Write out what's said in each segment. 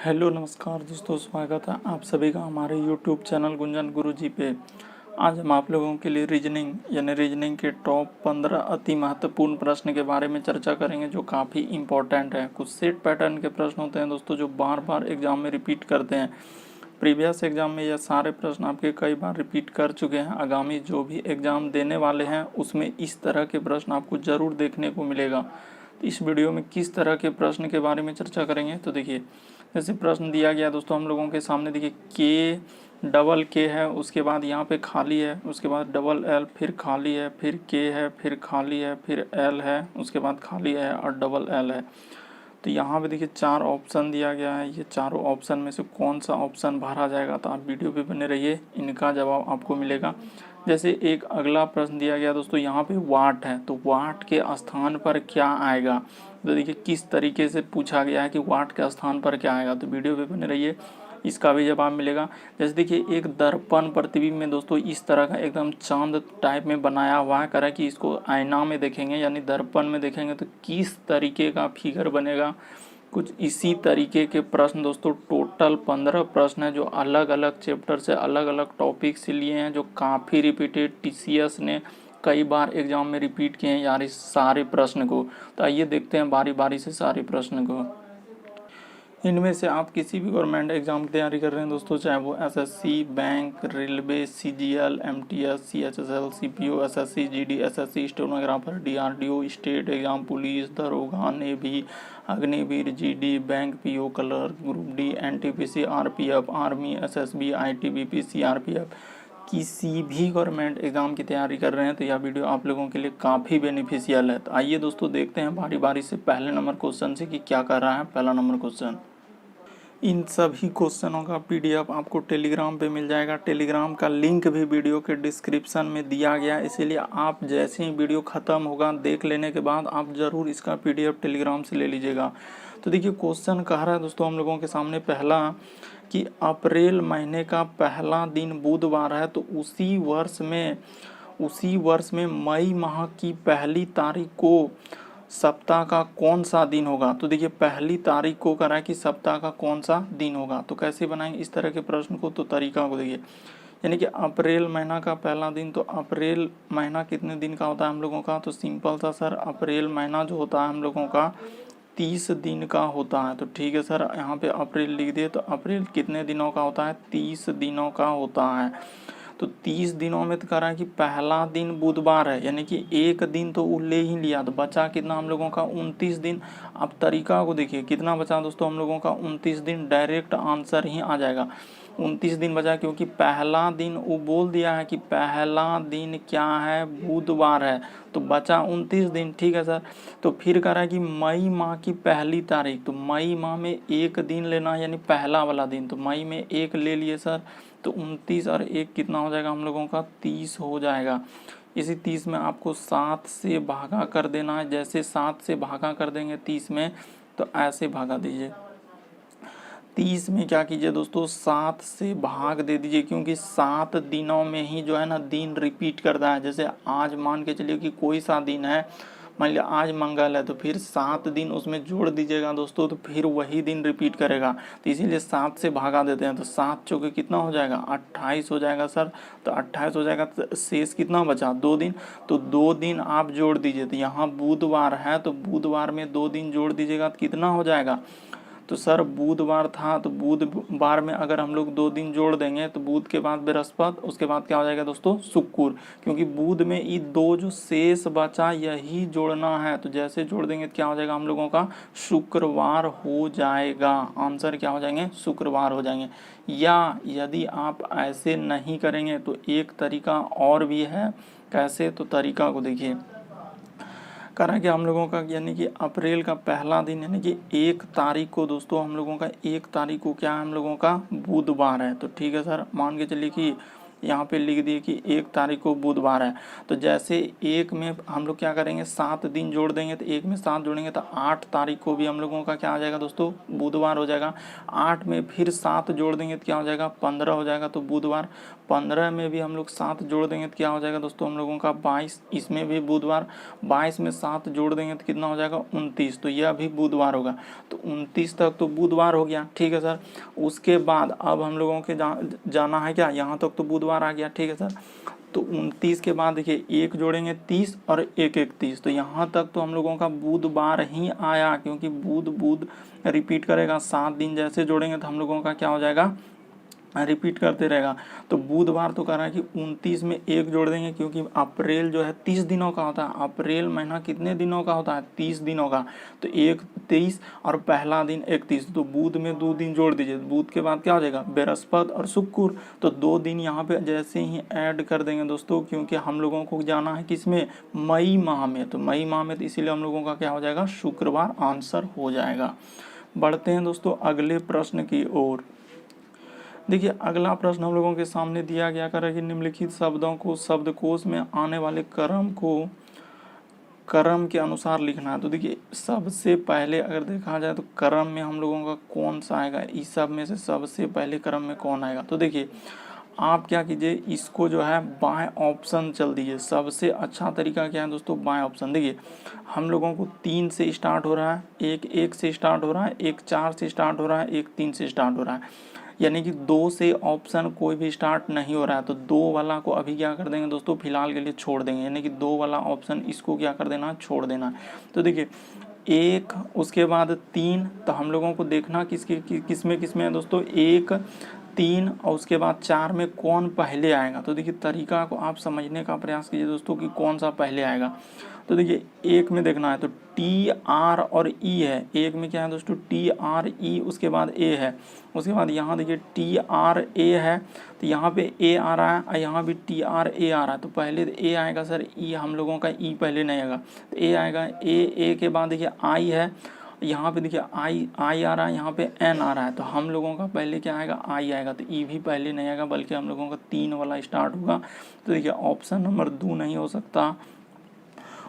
Hello नमस्कार दोस्तों, स्वागत है आप सभी का हमारे यूट्यूब चैनल गुंजन गुरुजी पे। आज हम आप लोगों के लिए रीजनिंग यानी रीजनिंग के टॉप 15 अति महत्वपूर्ण प्रश्न के बारे में चर्चा करेंगे जो काफ़ी इंपॉर्टेंट है। कुछ सेट पैटर्न के प्रश्न होते हैं दोस्तों जो बार बार एग्जाम में रिपीट करते हैं। प्रीवियस एग्जाम में यह सारे प्रश्न आपके कई बार रिपीट कर चुके हैं। आगामी जो भी एग्ज़ाम देने वाले हैं उसमें इस तरह के प्रश्न आपको ज़रूर देखने को मिलेगा। तो इस वीडियो में किस तरह के प्रश्न के बारे में चर्चा करेंगे, तो देखिए जैसे प्रश्न दिया गया दोस्तों हम लोगों के सामने, देखिए के डबल के है, उसके बाद यहाँ पे खाली है, उसके बाद डबल एल, फिर खाली है, फिर के है, फिर खाली है, फिर एल है, उसके बाद खाली है और डबल एल है। तो यहाँ पे देखिए 4 ऑप्शन दिया गया है। ये चारों ऑप्शन में से कौन सा ऑप्शन भरा जाएगा, तो आप वीडियो पे बने रहिए, इनका जवाब आपको मिलेगा। जैसे एक अगला प्रश्न दिया गया दोस्तों, यहाँ पे वाट है, तो वाट के स्थान पर क्या आएगा। तो देखिए किस तरीके से पूछा गया है कि वाट के स्थान पर क्या आएगा, तो वीडियो पे बने रहिए, इसका भी जवाब मिलेगा। जैसे देखिए एक दर्पण प्रतिबिंब में दोस्तों इस तरह का एकदम चांद टाइप में बनाया हुआ है, करा कि इसको आईना में देखेंगे यानी दर्पण में देखेंगे तो किस तरीके का फिगर बनेगा। कुछ इसी तरीके के प्रश्न दोस्तों टोटल 15 प्रश्न है जो अलग अलग चैप्टर से अलग अलग टॉपिक से लिए हैं, जो काफ़ी रिपीटेड टीसीएस ने कई बार एग्जाम में रिपीट किए हैं यार इस सारे प्रश्न को। तो आइए देखते हैं बारी बारी से सारे प्रश्न को। इनमें से आप किसी भी गवर्नमेंट एग्जाम की तैयारी कर रहे हैं दोस्तों, चाहे वो SSC, bank, railway, CGL, MTS, CHSL, CPO, SSC, GD, SSC, stenographer, DRDO, state exam, police, दरोगा, navy, Agniveer, GD, bank, PO, colour, group D, NTPC, RPF, army, SSB, ITBP, CRPF, किसी भी गवर्नमेंट एग्जाम की तैयारी कर रहे हैं तो यह वीडियो आप लोगों के लिए काफ़ी बेनिफिशियल है। तो आइए दोस्तों देखते हैं बारी बारी से पहले नंबर क्वेश्चन से कि क्या कर रहा है पहला नंबर क्वेश्चन। इन सभी क्वेश्चनों का पीडीएफ आपको टेलीग्राम पे मिल जाएगा। टेलीग्राम का लिंक भी वीडियो के डिस्क्रिप्शन में दिया गया है, इसीलिए आप जैसे ही वीडियो ख़त्म होगा देख लेने के बाद आप ज़रूर इसका पीडीएफ टेलीग्राम से ले लीजिएगा। तो देखिए क्वेश्चन कह रहा है दोस्तों हम लोगों के सामने पहला कि अप्रैल महीने का पहला दिन बुधवार है, तो उसी वर्ष में मई माह की पहली तारीख को सप्ताह का कौन सा दिन होगा। तो देखिए पहली तारीख को करा कि सप्ताह का कौन सा दिन होगा, तो कैसे बनाएंगे इस तरह के प्रश्न को, तो तरीका को देखिए। यानी कि अप्रैल महीना का पहला दिन, तो अप्रैल महीना कितने दिन का होता है हम लोगों का, तो सिंपल सा सर अप्रैल महीना जो होता है हम लोगों का 30 दिन का होता है। तो ठीक है सर, यहाँ पे अप्रैल लिख दिए, तो अप्रैल कितने दिनों का होता है, 30 दिनों का होता है। तो 30 दिनों में तो कह रहा है कि पहला दिन बुधवार है, यानी कि एक दिन तो वो ले ही लिया, तो बचा कितना हम लोगों का 29 दिन। अब तरीका को देखिए कितना बचा दोस्तों हम लोगों का 29 दिन, डायरेक्ट आंसर ही आ जाएगा। 29 दिन बचा क्योंकि पहला दिन वो बोल दिया है कि पहला दिन क्या है, बुधवार है, तो बचा 29 दिन। ठीक है सर, तो फिर कह रहा है कि मई माह की पहली तारीख, तो मई माह में एक दिन लेना है यानी पहला वाला दिन, तो मई में एक ले लिए सर, तो 29 और एक कितना हो जाएगा हम लोगों का 30 हो जाएगा। इसी 30 में आपको 7 से भागा कर देना है, जैसे 7 से भागा कर देंगे 30 में, तो ऐसे भागा दीजिए। 30 में क्या कीजिए दोस्तों 7 से भाग दे दीजिए, क्योंकि 7 दिनों में ही जो है ना दिन रिपीट करता है। जैसे आज मान के चलिए कि कोई सा दिन है, मान लिया आज मंगल है, तो फिर 7 दिन उसमें जोड़ दीजिएगा दोस्तों, तो फिर वही दिन रिपीट करेगा, तो इसीलिए 7 से भागा देते हैं। तो 7 चौके कितना हो जाएगा 28 हो जाएगा सर, तो 28 हो जाएगा, तो शेष कितना बचा 2 दिन, तो 2 दिन आप जोड़ दीजिए। तो यहाँ बुधवार है तो बुधवार में 2 दिन जोड़ दीजिएगा तो कितना हो जाएगा, तो सर बुधवार था तो बुधवार में अगर हम लोग 2 दिन जोड़ देंगे तो बुध के बाद बृहस्पति, उसके बाद क्या हो जाएगा दोस्तों शुक्र, क्योंकि बुध में ये 2 जो शेष बचा यही जोड़ना है, तो जैसे जोड़ देंगे तो क्या हो जाएगा हम लोगों का शुक्रवार हो जाएगा। आंसर क्या हो जाएंगे शुक्रवार हो जाएंगे। या यदि आप ऐसे नहीं करेंगे तो एक तरीका और भी है, कैसे, तो तरीका को देखिए। करा कि हम लोगों का यानी कि अप्रैल का पहला दिन यानी कि 1 तारीख को दोस्तों हम लोगों का 1 तारीख को क्या है हम लोगों का बुधवार है। तो ठीक है सर, मान के चलिए कि यहाँ पे लिख दिए कि 1 तारीख को बुधवार है। तो जैसे 1 में हम लोग क्या करेंगे 7 दिन जोड़ देंगे, तो 1 में 7 जोड़ेंगे तो 8 तारीख को भी हम लोगों का क्या आ जाएगा दोस्तों, बुधवार हो जाएगा। 8 में फिर 7 जोड़ देंगे तो क्या हो जाएगा, 15 हो जाएगा, तो बुधवार। 15 में भी हम लोग 7 जोड़ देंगे तो क्या हो जाएगा दोस्तों हम लोगों का 22, इसमें भी बुधवार। 22 में 7 जोड़ देंगे तो कितना हो जाएगा 29, तो यह भी बुधवार होगा। तो 29 तक तो बुधवार हो गया, ठीक है सर। उसके बाद अब हम लोगों के जाना है क्या, यहाँ तक तो बुधवार आ गया, ठीक है सर। तो 29 के बाद देखिए 1 जोड़ेंगे 30 और 1 31, तो यहाँ तक तो हम लोगों का बुधवार ही आया, क्योंकि बुध रिपीट करेगा। 7 दिन जैसे जोड़ेंगे तो हम लोगों का क्या हो जाएगा, रिपीट करते रहेगा। तो बुधवार तो कह रहा है कि 29 में 1 जोड़ देंगे, क्योंकि अप्रैल जो है 30 दिनों का होता है। अप्रैल महीना कितने दिनों का होता है, 30 दिनों का। तो 1 23 और पहला दिन 31, तो बुध में 2 दिन जोड़ दीजिए। बुध के बाद क्या हो जाएगा, बृहस्पति और शुक्र, तो 2 दिन यहाँ पे जैसे ही ऐड कर देंगे दोस्तों, क्योंकि हम लोगों को जाना है किसमें, मई माह में। तो मई माह में तो इसीलिए हम लोगों का क्या हो जाएगा, शुक्रवार आंसर हो जाएगा। बढ़ते हैं दोस्तों अगले प्रश्न की ओर। देखिए अगला प्रश्न हम लोगों के सामने दिया गया है कि निम्नलिखित शब्दों को शब्दकोश में आने वाले क्रम को क्रम के अनुसार लिखना है। तो देखिए सबसे पहले अगर देखा जाए तो क्रम में हम लोगों का कौन सा आएगा, इस सब में से सबसे पहले क्रम में कौन आएगा। तो देखिए आप क्या कीजिए, इसको जो है बाय ऑप्शन चल दीजिए। सबसे अच्छा तरीका क्या है दोस्तों, बाय ऑप्शन। देखिए हम लोगों को 3 से स्टार्ट हो रहा है, एक 1 से स्टार्ट हो रहा है, एक 4 से स्टार्ट हो रहा है, एक 3 से स्टार्ट हो रहा है। यानी कि 2 से ऑप्शन कोई भी स्टार्ट नहीं हो रहा है, तो 2 वाला को अभी क्या कर देंगे दोस्तों, फिलहाल के लिए छोड़ देंगे। यानी कि 2 वाला ऑप्शन इसको क्या कर देना, छोड़ देना। तो देखिए 1 उसके बाद 3, तो हम लोगों को देखना किसमें है दोस्तों, 1 3 और उसके बाद 4 में कौन पहले आएगा। तो देखिए तरीका को आप समझने का प्रयास कीजिए दोस्तों कि कौन सा पहले आएगा। तो देखिए 1 में देखना है तो टी आर और ई है। 1 में क्या है दोस्तों, टी आर ई, उसके बाद ए है। उसके बाद यहाँ देखिए टी आर ए है, तो यहाँ पे ए आ रहा है और यहाँ भी टी आर ए आ रहा है। तो पहले ए आएगा सर, ई हम लोगों का ई पहले नहीं आएगा, तो ए आएगा। ए के बाद देखिए आई है, यहाँ पे देखिए आई आ रहा है, यहाँ पे एन आ रहा है, तो हम लोगों का पहले क्या आएगा, आई आएगा। तो ई भी पहले नहीं आएगा, बल्कि हम लोगों का 3 वाला स्टार्ट होगा। तो देखिए ऑप्शन नंबर 2 नहीं हो सकता,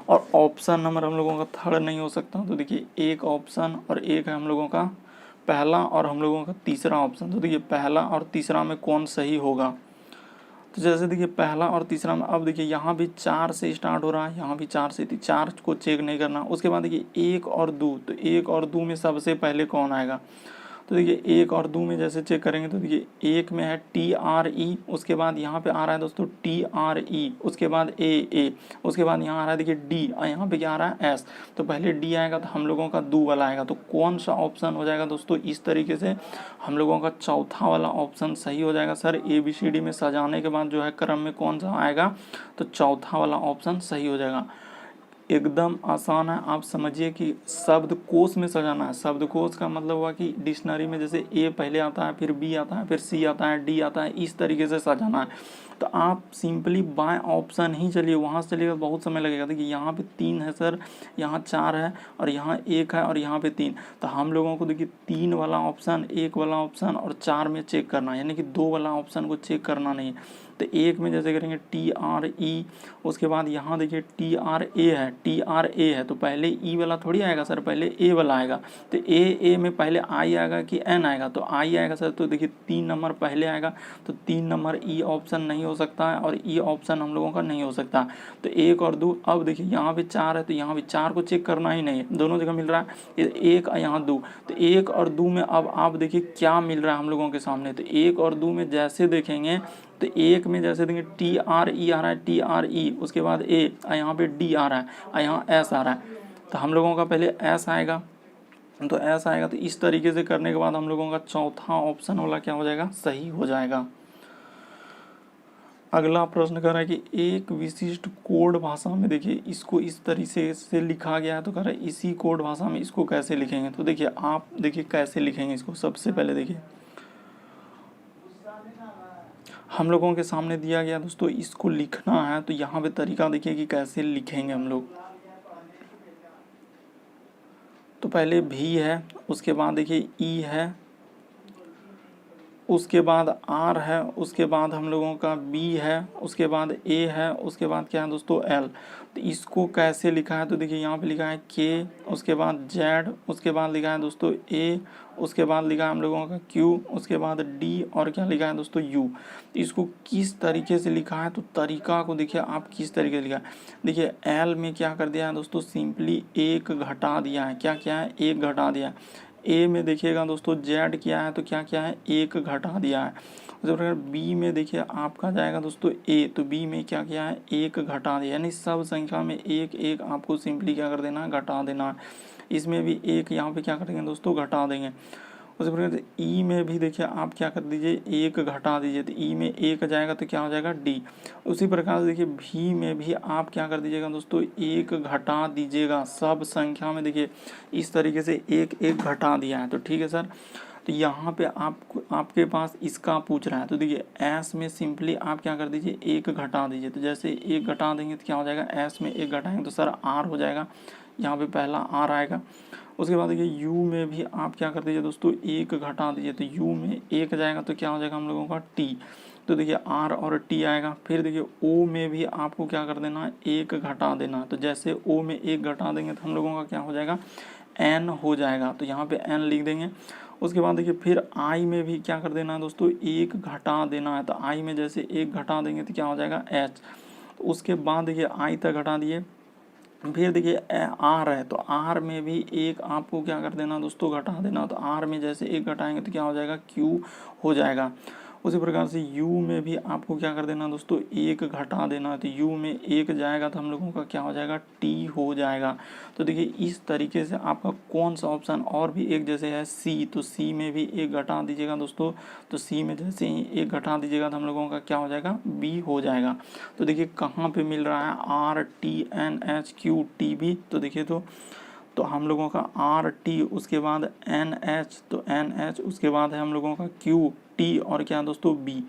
और ऑप्शन नंबर हम लोगों का 3rd नहीं हो सकता। तो देखिए एक ऑप्शन और एक है हम लोगों का पहला और हम लोगों का तीसरा ऑप्शन। तो देखिए पहला और तीसरा में कौन सही होगा। तो जैसे देखिए पहला और तीसरा में, अब देखिए यहाँ भी 4 से स्टार्ट हो रहा है, यहाँ भी 4 से, 4 को चेक नहीं करना। उसके बाद देखिए 1 और 2, तो 1 और 2 में सबसे पहले कौन आएगा। तो देखिए 1 और 2 में जैसे चेक करेंगे तो देखिए 1 में है टी आर ई, उसके बाद यहाँ पे आ रहा है दोस्तों टी आर ई, उसके बाद ए, उसके बाद यहाँ आ रहा है देखिए डी, और यहाँ पे क्या आ रहा है एस। तो पहले डी आएगा तो हम लोगों का 2 वाला आएगा। तो कौन सा ऑप्शन हो जाएगा दोस्तों, इस तरीके से हम लोगों का चौथा वाला ऑप्शन सही हो जाएगा। सर ABCD में सजाने के बाद जो है क्रम में कौन सा आएगा, तो चौथा वाला ऑप्शन सही हो जाएगा। एकदम आसान है, आप समझिए कि शब्दकोश में सजाना है। शब्दकोश का मतलब हुआ कि डिक्शनरी में जैसे ए पहले आता है, फिर बी आता है, फिर सी आता है, डी आता है, इस तरीके से सजाना है। तो आप सिंपली बाय ऑप्शन ही चलिए, वहाँ से चलिएगा बहुत समय लगेगा। देखिए यहाँ पे 3 है सर, यहाँ 4 है, और यहाँ 1 है, और यहाँ पे 3। तो हम लोगों को देखिए 3 वाला ऑप्शन, 1 वाला ऑप्शन और 4 में चेक करना है, यानी कि 2 वाला ऑप्शन को चेक करना नहीं है। तो 1 में जैसे करेंगे टी आर ई, उसके बाद यहाँ देखिए टी आर ए है, टी आर ए है, तो पहले ई वाला थोड़ी आएगा सर, पहले ए वाला आएगा। तो ए में पहले आई आएगा कि एन आएगा, तो आई आएगा सर। तो देखिए 3 नंबर पहले आएगा, तो 3 नंबर ई ऑप्शन नहीं हो सकता है, और ई ऑप्शन हम लोगों का नहीं हो सकता। तो 1 और 2, अब देखिए यहाँ पे 4 है, तो यहाँ भी 4 को चेक करना ही नहीं है, दोनों जगह मिल रहा है 1 और यहाँ 2। तो 1 और 2 में अब आप देखिए क्या मिल रहा है हम लोगों के सामने। तो 1 और 2 में जैसे देखेंगे तो 1 में जैसे देंगे टी आर ई आ रहा है, टी आर ई, उसके बाद ए, यहाँ पे डी आ रहा है, और यहाँ एस आ रहा है। तो हम लोगों का पहले एस आएगा, तो एस आएगा। तो इस तरीके से करने के बाद हम लोगों का चौथा ऑप्शन वाला क्या हो जाएगा, सही हो जाएगा। अगला प्रश्न कर रहा है कि एक विशिष्ट कोड भाषा में, देखिए इसको इस तरीके से लिखा गया है, तो कह रहा है इसी कोड भाषा में इसको कैसे लिखेंगे। तो देखिए आप देखिए कैसे लिखेंगे इसको। सबसे पहले देखिए हम लोगों के सामने दिया गया दोस्तों, इसको लिखना है, तो यहाँ पे तरीका देखिए कि कैसे लिखेंगे हम लोग। तो पहले भी है, उसके बाद देखिए ई है, उसके बाद आर है, उसके बाद हम लोगों का बी है, उसके बाद ए है, उसके बाद क्या है दोस्तों एल। तो इसको कैसे लिखा है, तो देखिए यहाँ पे लिखा है के, उसके बाद जेड, उसके बाद लिखा है दोस्तों ए, उसके बाद लिखा है हम लोगों का क्यू, उसके बाद डी और क्या लिखा है दोस्तों यू। तो इसको किस तरीके से लिखा है, तो तरीका को देखिए आप किस तरीके से लिखा है। देखिए एल में क्या कर दिया है दोस्तों, सिंपली एक घटा दिया है, क्या क्या है, एक घटा दिया है। ए में देखिएगा दोस्तों जेड क्या है, तो क्या क्या है, एक घटा दिया है। उसी प्रकार बी में देखिए आपका जाएगा दोस्तों ए, तो बी में क्या क्या है, एक घटा दिया, यानी सब संख्या में एक एक आपको सिंपली क्या कर देना है, घटा देना है। इसमें भी एक यहाँ पे क्या करेंगे दोस्तों, घटा देंगे। उसी प्रकार से ई में भी देखिए आप क्या कर दीजिए, एक घटा दीजिए, तो ई में एक जाएगा तो क्या हो जाएगा, डी। उसी प्रकार से देखिए भी में भी आप क्या कर दीजिएगा दोस्तों, एक घटा दीजिएगा। सब संख्या में देखिए इस तरीके से एक एक घटा दिया है, तो ठीक है सर। तो यहाँ पे आपके पास इसका पूछ रहा है, तो देखिए एस में सिंपली आप क्या कर दीजिए, एक घटा दीजिए। तो जैसे एक घटा देंगे तो क्या हो जाएगा, एस में एक घटाएंगे तो सर आर हो जाएगा, यहाँ पे पहला आर आएगा। उसके बाद देखिए यू में भी आप क्या कर दीजिए दोस्तों, एक घटा दीजिए, तो यू में एक जाएगा तो क्या हो जाएगा हम लोगों का टी। तो देखिए आर और टी आएगा। फिर देखिए ओ में भी आपको क्या कर देना है, एक घटा देना। तो जैसे ओ में एक घटा देंगे तो हम लोगों का क्या हो जाएगा, एन हो जाएगा, तो यहाँ पे एन लिख देंगे। उसके बाद देखिए फिर आई में भी क्या कर देना है दोस्तों, एक घटा देना है। तो आई में जैसे एक घटा देंगे तो क्या हो जाएगा, एच। तो उसके बाद देखिए आई तक घटा दिए। फिर देखिए आर है, तो आर में भी एक आपको क्या कर देना दोस्तों, घटा देना। तो आर में जैसे एक घटाएंगे तो क्या हो जाएगा, क्यू हो जाएगा। उसी प्रकार से यू में भी आपको क्या कर देना दोस्तों, एक घटा देना। तो यू में एक जाएगा तो हम लोगों का क्या हो जाएगा, टी हो जाएगा। तो देखिए इस तरीके से आपका कौन सा ऑप्शन, और भी एक जैसे है सी, तो सी में भी एक घटा दीजिएगा दोस्तों। तो सी में जैसे ही एक घटा दीजिएगा तो हम लोगों का क्या हो जाएगा, बी हो जाएगा। तो देखिए कहाँ पे मिल रहा है, R T N H Q T B. तो देखिए तो हम लोगों का आर टी, उसके बाद एन एच, तो एन एच, उसके बाद है हम लोगों का क्यू टी और क्या दोस्तों बी।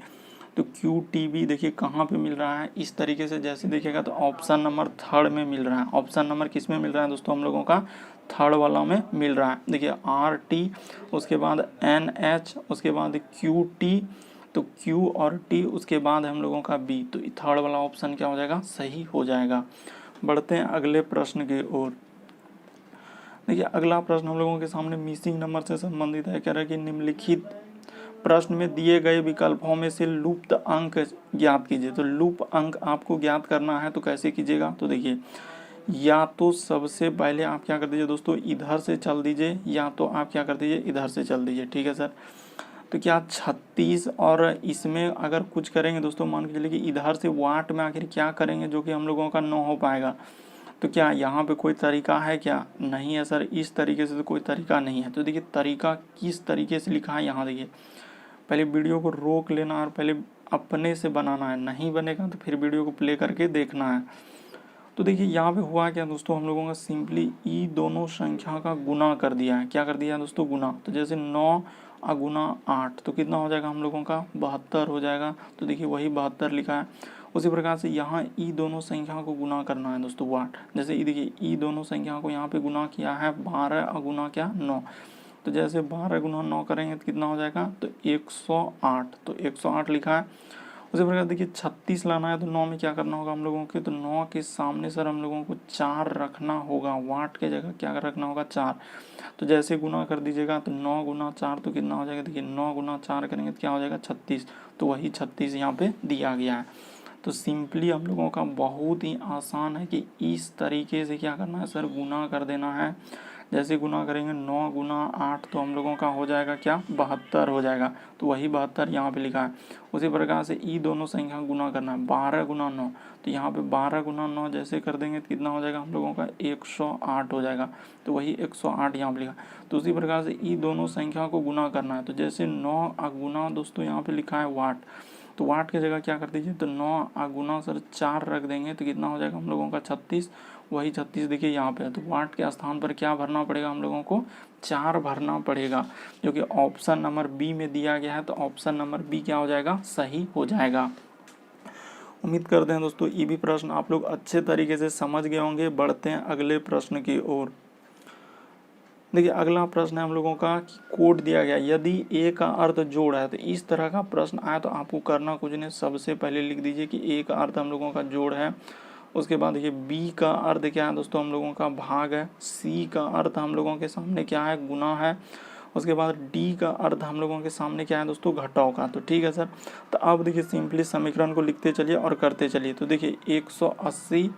तो क्यू टी बी देखिए कहाँ पे मिल रहा है, इस तरीके से जैसे देखिएगा तो ऑप्शन नंबर थर्ड में मिल रहा है। ऑप्शन नंबर किस में मिल रहा है दोस्तों, हम लोगों का थर्ड वाला में मिल रहा है। देखिए आर टी, उसके बाद एन एच, उसके बाद क्यू टी, तो क्यू और टी, उसके बाद हम लोगों का बी। तो थर्ड वाला ऑप्शन क्या हो जाएगा, सही हो जाएगा। बढ़ते हैं अगले प्रश्न की ओर। देखिए अगला प्रश्न हम लोगों के सामने मिसिंग नंबर से संबंधित है। कह रहा है कि निम्नलिखित प्रश्न में दिए गए विकल्पों में से लुप्त अंक ज्ञात कीजिए। तो लुप्त अंक आपको ज्ञात करना है, तो कैसे कीजिएगा, तो देखिए या तो सबसे पहले आप क्या कर दीजिए दोस्तों, इधर से चल दीजिए, या तो आप क्या कर दीजिए, इधर से चल दीजिए। ठीक है सर। तो क्या 36 और इसमें अगर कुछ करेंगे दोस्तों, मान के चलिए कि इधर से वाट में आखिर क्या करेंगे जो कि हम लोगों का 9 हो पाएगा। तो क्या यहाँ पे कोई तरीका है, क्या नहीं है सर, इस तरीके से तो कोई तरीका नहीं है। तो देखिए तरीका किस तरीके से लिखा है, यहाँ देखिए पहले वीडियो को रोक लेना और पहले अपने से बनाना है, नहीं बनेगा तो फिर वीडियो को प्ले करके देखना है। तो देखिए यहाँ पे हुआ क्या दोस्तों, हम लोगों का सिंपली ई दोनों संख्या का गुना कर दिया है। क्या कर दिया है दोस्तों, गुना। तो जैसे 9 गुना 8 तो कितना हो जाएगा हम लोगों का, 72 हो जाएगा। तो देखिए वही 72 लिखा है। उसी प्रकार से यहाँ ई दोनों संख्या को गुना करना है दोस्तों, वाट। जैसे ये देखिए ई दोनों संख्या को यहाँ पे गुना किया है, 12 गुना क्या 9। तो जैसे 12 गुना 9 करेंगे तो कितना हो जाएगा, तो 108। तो 108 लिखा है। उसी प्रकार देखिए 36 लाना है, तो 9 में क्या करना होगा हम लोगों के, तो 9 के सामने सर हम लोगों को 4 रखना होगा, वाट के जगह क्या रखना होगा, 4। तो जैसे गुना कर दीजिएगा तो 9 गुना 4 तो कितना हो जाएगा, देखिए 9 गुना 4 करेंगे तो क्या हो जाएगा, 36। तो वही 36 यहाँ पे दिया गया है। तो सिंपली हम लोगों का बहुत ही आसान है कि इस तरीके से क्या करना है सर, गुना कर देना है। जैसे गुना करेंगे 9 गुना 8 तो हम लोगों का हो जाएगा क्या, 72 हो जाएगा। तो वही 72 यहाँ पे लिखा है। उसी प्रकार से ई दोनों संख्या गुना करना है, 12 गुना 9। तो यहाँ पे 12 गुना 9 जैसे कर देंगे तो कितना हो जाएगा हम लोगों का, 108 हो जाएगा। तो वही 108 यहाँ पे लिखा। तो उसी प्रकार से ई दोनों संख्या को गुना करना है। तो जैसे 9 गुना दोस्तों यहाँ पे लिखा है वाट, तो वाट की जगह क्या कर दीजिए, तो 9 गुना सर 4 रख देंगे तो कितना हो जाएगा हम लोगों का, 36। वही 36 देखिए यहाँ पे है। तो वाट के स्थान पर क्या भरना पड़ेगा हम लोगों को, 4 भरना पड़ेगा, जो कि ऑप्शन नंबर बी में दिया गया है। तो ऑप्शन नंबर बी क्या हो जाएगा, सही हो जाएगा। उम्मीद करते हैं दोस्तों ये भी प्रश्न आप लोग अच्छे तरीके से समझ गए होंगे। बढ़ते हैं अगले प्रश्न की ओर। देखिए अगला प्रश्न है हम लोगों का कि कोड दिया गया, यदि ए का अर्थ जोड़ है, तो इस तरह का प्रश्न आया तो आपको करना कुछ नहीं, सबसे पहले लिख दीजिए कि ए का अर्थ हम लोगों का जोड़ है। उसके बाद देखिए बी का अर्थ क्या है दोस्तों, हम लोगों का भाग है। सी का अर्थ हम लोगों के सामने क्या है, गुना है। उसके बाद डी का अर्थ हम लोगों के सामने क्या है दोस्तों, घटाव का। तो ठीक है सर, तो अब देखिए सिंपली समीकरण को लिखते चलिए और करते चलिए। तो देखिए 180,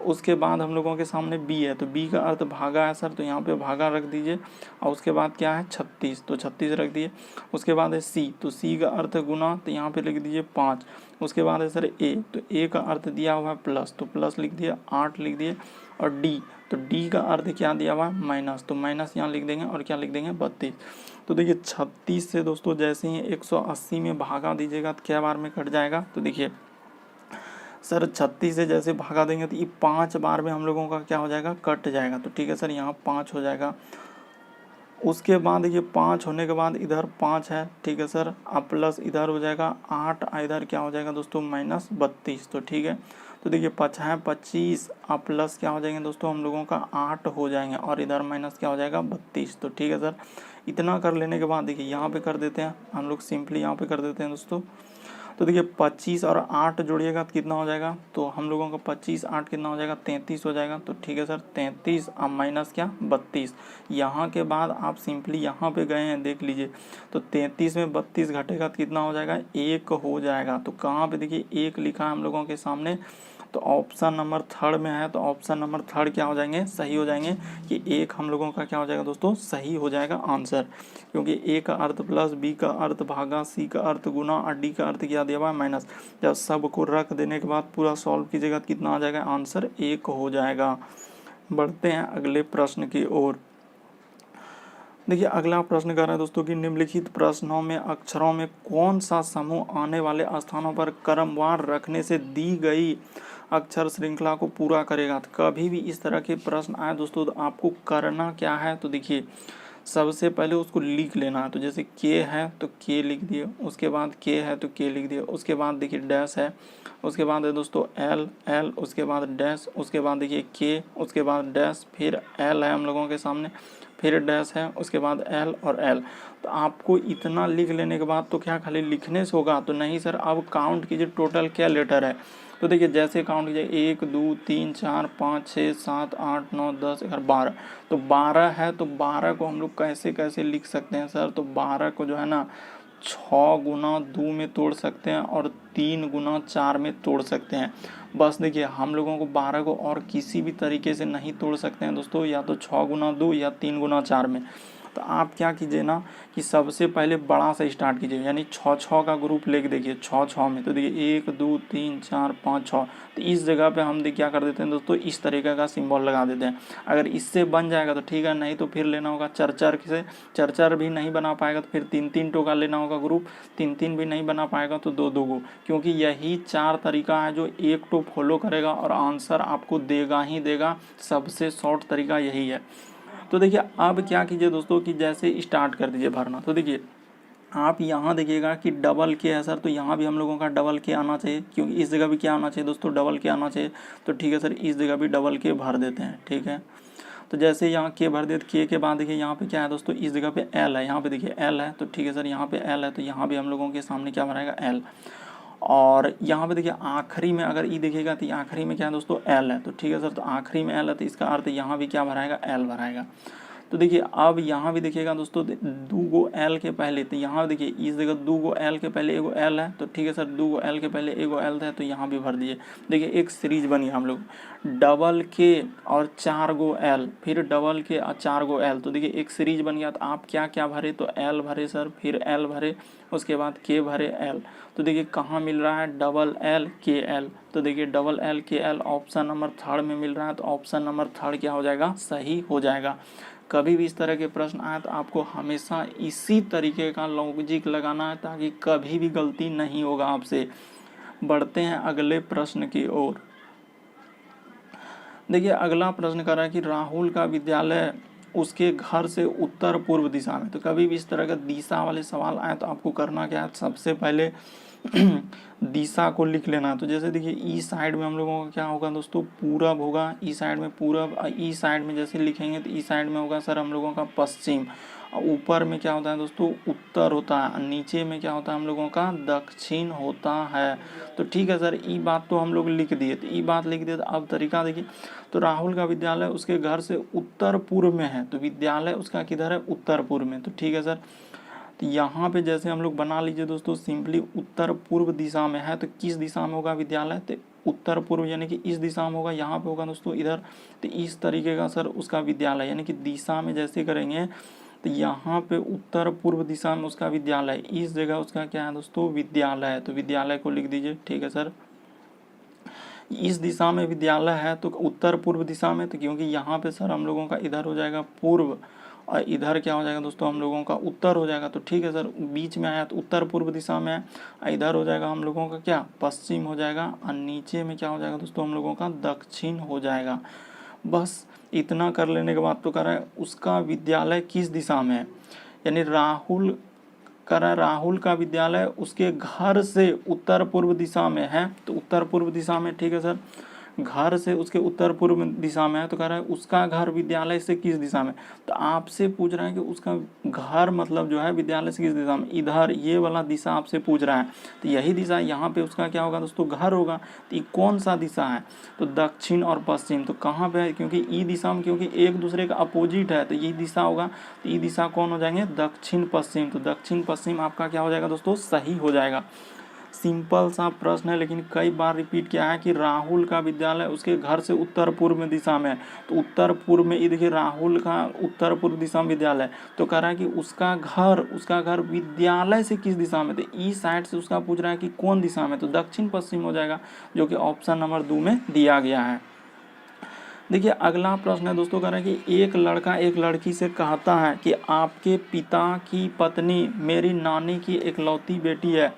उसके बाद हम लोगों के सामने बी है, तो बी का अर्थ भागा है सर, तो यहाँ पे भागा रख दीजिए। और उसके बाद क्या है 36, तो 36 रख दिए। उसके बाद है सी, तो सी का अर्थ गुना, तो यहाँ पे लिख दीजिए 5। उसके बाद है सर ए, तो ए का अर्थ दिया हुआ है प्लस, तो प्लस लिख दिया, 8 लिख दिए। और डी, तो डी का अर्थ क्या दिया हुआ है, माइनस, तो माइनस यहाँ लिख देंगे और क्या लिख देंगे 32। तो देखिए 36 से दोस्तों जैसे ही 180 में भागा दीजिएगा तो क्या बार में कट जाएगा, तो देखिए सर 36 से जैसे भागा देंगे तो ये 5 बार में हम लोगों का क्या हो जाएगा, कट जाएगा। तो ठीक है सर, यहाँ 5 हो जाएगा। उसके बाद ये 5 होने के बाद इधर 5 है, ठीक है सर, अब प्लस इधर हो जाएगा 8, इधर क्या हो जाएगा दोस्तों माइनस 32। तो ठीक है, तो देखिए 5 है 25, अब प्लस क्या हो जाएंगे दोस्तों हम लोगों का 8 हो जाएंगे, और इधर माइनस क्या हो जाएगा 32। तो ठीक है सर, इतना कर लेने के बाद देखिए यहाँ पे कर देते हैं हम लोग, सिंपली यहाँ पे कर देते हैं दोस्तों। तो देखिए 25 और 8 जोड़िएगा तो कितना हो जाएगा, तो हम लोगों का 25 8 कितना हो जाएगा, 33 हो जाएगा। तो ठीक है सर, 33 अब माइनस क्या 32। यहाँ के बाद आप सिंपली यहाँ पे गए हैं देख लीजिए, तो 33 में 32 घटेगा तो कितना हो जाएगा, 1 हो जाएगा। तो कहाँ पे देखिए 1 लिखा है हम लोगों के सामने, तो ऑप्शन नंबर थर्ड में है, तो ऑप्शन नंबर थर्ड क्या हो जाएंगे, सही हो जाएंगे, कि 1 हम लोगों का क्या हो जाएगा दोस्तों, सही हो जाएगा आंसर। क्योंकि ए का अर्थ प्लस, बी का अर्थ भागा, सी का अर्थ गुना और डी का अर्थ क्या दिया हुआ है माइनस। जब सबको रख देने के बाद पूरा सॉल्व कीजिएगा तो कितना आ जाएगा, आंसर 1 हो जाएगा। बढ़ते हैं अगले प्रश्न की ओर। देखिए अगला प्रश्न कह रहा है दोस्तों कि निम्नलिखित प्रश्नों में अक्षरों में कौन सा समूह आने वाले स्थानों पर क्रमवार रखने से दी गई अक्षर श्रृंखला को पूरा करेगा। तो कभी भी इस तरह के प्रश्न आए दोस्तों तो आपको करना क्या है, तो देखिए सबसे पहले उसको लिख लेना है। तो जैसे के है तो के लिख दिए, उसके बाद के है तो के लिख दिए, उसके बाद देखिए डैश है, उसके बाद है दोस्तों एल एल, उसके बाद डैश, उसके बाद देखिए के, उसके बाद डैश, फिर एल है हम लोगों के सामने, फिर डैश है, उसके बाद एल और एल। तो आपको इतना लिख लेने के बाद तो क्या खाली लिखने से होगा, तो नहीं सर, अब काउंट कीजिए टोटल क्या लेटर है। तो देखिए जैसे काउंट कीजिए 1 2 3 4 5 6 7 8 9 10 11 12, तो 12 है, तो 12 को हम लोग कैसे कैसे लिख सकते हैं सर, तो 12 को जो है ना 6 गुना 2 में तोड़ सकते हैं और 3 गुना 4 में तोड़ सकते हैं। बस देखिए हम लोगों को 12 को और किसी भी तरीके से नहीं तोड़ सकते हैं दोस्तों, या तो 6 गुना 2 या 3 गुना 4 में। तो आप क्या कीजिए ना कि सबसे पहले बड़ा से स्टार्ट कीजिए, यानी 6 का ग्रुप लेके देखिए 6 में, तो देखिए 1 2 3 4 5 6। तो इस जगह पे हम क्या कर देते हैं दोस्तों, इस तरीके का सिंबल लगा देते हैं। अगर इससे बन जाएगा तो ठीक है, नहीं तो फिर लेना होगा चरचर से, चरचर भी नहीं बना पाएगा तो फिर 3 टो का लेना होगा ग्रुप, 3 भी नहीं बना पाएगा तो 2 को, क्योंकि यही 4 तरीका है जो एक टो फॉलो करेगा और आंसर आपको देगा ही देगा। सबसे शॉर्ट तरीका यही है। तो देखिए अब क्या कीजिए दोस्तों कि जैसे स्टार्ट कर दीजिए भरना। तो देखिए आप यहाँ देखिएगा कि डबल के है सर, तो यहाँ भी हम लोगों का डबल के आना चाहिए, क्योंकि इस जगह भी क्या आना चाहिए दोस्तों, डबल के आना चाहिए। तो ठीक है सर, इस जगह भी डबल के भर देते हैं, ठीक है। तो जैसे यहाँ के भर देते, के बाद देखिए यहाँ पे क्या है दोस्तों, इस जगह पे एल है, यहाँ पे देखिए एल है, तो ठीक है सर, यहाँ पे एल है, तो यहाँ भी हम लोगों के सामने क्या भराएगा, एल। और यहाँ पे देखिए आखिरी में अगर ई देखिएगा तो आखिरी में क्या है दोस्तों, एल है, तो ठीक है सर, तो आखिरी में एल है, तो इसका अर्थ यहाँ भी क्या भराएगा, एल भराएगा। तो देखिए अब यहाँ भी देखिएगा दोस्तों 2 गो एल के पहले, तो यहाँ देखिए इस जगह 2 गो एल के पहले एगो एल है, तो ठीक है सर, 2 गो एल के पहले एगो एल है, तो यहाँ भी भर दिए। देखिए एक सीरीज बनी हम लोग, डबल के और 4 गो एल, फिर डबल के और 4 गो एल, तो देखिए एक सीरीज बन गया। तो आप क्या क्या भरे, तो एल भरे सर, फिर एल भरे, उसके बाद के भरे, एल। तो देखिए कहाँ मिल रहा है, डबल एल के एल, तो देखिए डबल एल के एल ऑप्शन नंबर थर्ड में मिल रहा है। तो ऑप्शन नंबर थर्ड क्या हो जाएगा, सही हो जाएगा। कभी भी इस तरह के प्रश्न आए तो आपको हमेशा इसी तरीके का लॉजिक लगाना है, ताकि कभी भी गलती नहीं होगा आपसे। बढ़ते हैं अगले प्रश्न की ओर। देखिए अगला प्रश्न कर रहा है कि राहुल का विद्यालय उसके घर से उत्तर पूर्व दिशा में। तो कभी भी इस तरह का दिशा वाले सवाल आए तो आपको करना क्या है, सबसे पहले दिशा को लिख लेना। तो जैसे देखिए ई साइड में हम लोगों का क्या होगा दोस्तों, पूरब होगा। ई साइड में पूरब, ई साइड में जैसे लिखेंगे तो ई साइड में होगा सर हम लोगों का पश्चिम। ऊपर में क्या होता है दोस्तों, उत्तर होता है। नीचे में क्या होता है हम लोगों का, दक्षिण होता है। तो ठीक है सर, ई बात तो हम लोग लिख दिए। तो ई बात लिख दिए, तो अब तरीका देखिए। तो राहुल का विद्यालय उसके घर से उत्तर पूर्व में है, तो विद्यालय उसका किधर है, उत्तर पूर्व में। तो ठीक है सर, तो यहाँ पे जैसे हम लोग बना लीजिए दोस्तों, सिंपली उत्तर पूर्व दिशा में है, तो किस दिशा में होगा विद्यालय, तो उत्तर पूर्व यानी कि इस दिशा में होगा। यहाँ पे होगा दोस्तों इधर। तो इस तरीके का सर उसका विद्यालय, यानी कि दिशा में जैसे करेंगे तो यहाँ पे उत्तर पूर्व दिशा में उसका विद्यालय, इस जगह उसका क्या है दोस्तों, विद्यालय। तो विद्यालय को लिख दीजिए। ठीक है सर, इस दिशा में विद्यालय है तो उत्तर पूर्व दिशा में, तो क्योंकि यहाँ पे सर हम लोगों का इधर हो जाएगा पूर्व और इधर क्या हो जाएगा दोस्तों हम लोगों का उत्तर हो जाएगा। तो ठीक है सर, बीच में आया तो उत्तर पूर्व दिशा में है, इधर हो जाएगा हम लोगों का क्या, पश्चिम हो जाएगा, और नीचे में क्या हो जाएगा दोस्तों हम लोगों का दक्षिण हो जाएगा। बस इतना कर लेने के बाद तो कह रहा है उसका विद्यालय किस दिशा में है, यानी राहुल का विद्यालय उसके घर से उत्तर पूर्व दिशा में है। तो उत्तर पूर्व दिशा में, ठीक है सर, घर से उसके उत्तर पूर्व दिशा में है, तो कह रहा है उसका घर विद्यालय से किस दिशा में। तो आपसे पूछ रहा है कि उसका घर मतलब जो है विद्यालय से किस दिशा में, इधर ये वाला दिशा आपसे पूछ रहा है। तो यही दिशा यहाँ पे उसका क्या होगा दोस्तों, घर होगा। तो ये कौन सा दिशा है, तो दक्षिण और पश्चिम। तो कहाँ पे है, क्योंकि ई दिशा में, क्योंकि एक दूसरे का अपोजिट है, तो ये दिशा होगा। तो ये दिशा कौन हो जाएंगे, दक्षिण पश्चिम। तो दक्षिण पश्चिम आपका क्या हो जाएगा दोस्तों, सही हो जाएगा। सिंपल सा प्रश्न है, लेकिन कई बार रिपीट किया है कि राहुल का विद्यालय उसके घर से उत्तर पूर्व में दिशा में है। तो उत्तर पूर्व में ये देखिए राहुल का उत्तर पूर्व दिशा में विद्यालय, तो कह रहा है कि उसका घर विद्यालय से किस दिशा में। तो ई साइड से उसका पूछ रहा है कि कौन दिशा में, तो दक्षिण पश्चिम हो जाएगा, जो कि ऑप्शन नंबर 2 में दिया गया है। देखिए अगला प्रश्न है दोस्तों, कह रहा है कि एक लड़का एक लड़की से कहता है कि आपके पिता की पत्नी मेरी नानी की इकलौती बेटी है,